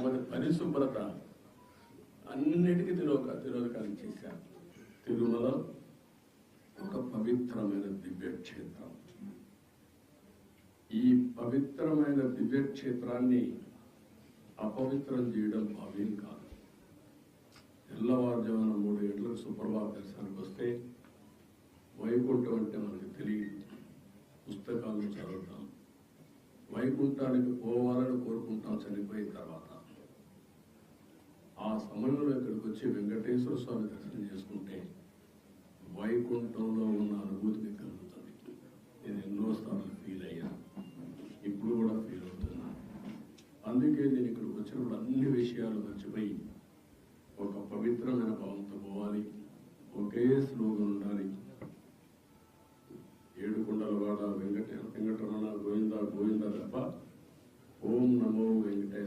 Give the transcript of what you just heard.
లేకపోతే పరిశుభ్రత అన్నిటికీ తిరోధకాలు చేశారు. తిరుమల ఒక పవిత్రమైన దివ్యక్షేత్రం. ఈ పవిత్రమైన దివ్యక్షేత్రాన్ని అపవిత్రం చేయడం భావ్యం కాదు. తెల్లవారుజామున 3 గంటలకు సుప్రభాత దర్శనానికి వస్తే వైకుంఠం అంటే మనకు తెలియదు, పుస్తకాలను చదువుతాం. వైకుంఠానికి పోవాలని కోరుకుంటాం చనిపోయిన తర్వాత. ఆ సమయంలో ఇక్కడికి వచ్చి వెంకటేశ్వర స్వామి దర్శనం చేసుకుంటే వైకుంఠంలో ఉన్న అనుభూతి కలుగుతుంది. నేను ఎన్నోసార్లు ఫీల్ అయ్యాను, ఇప్పుడు కూడా ఫీల్ అవుతున్నాను. అందుకే నేను ఇక్కడికి వచ్చినప్పుడు అన్ని విషయాలు మర్చిపోయి ఒక పవిత్రమైన భావంతో పోవాలి, ఒకే స్లోగన్ ఉండాలి. ఏడుకొండలవాడ వెంకటరమణ గోవింద గోవింద తప్ప ఓం నమో వెంకటేశ్వర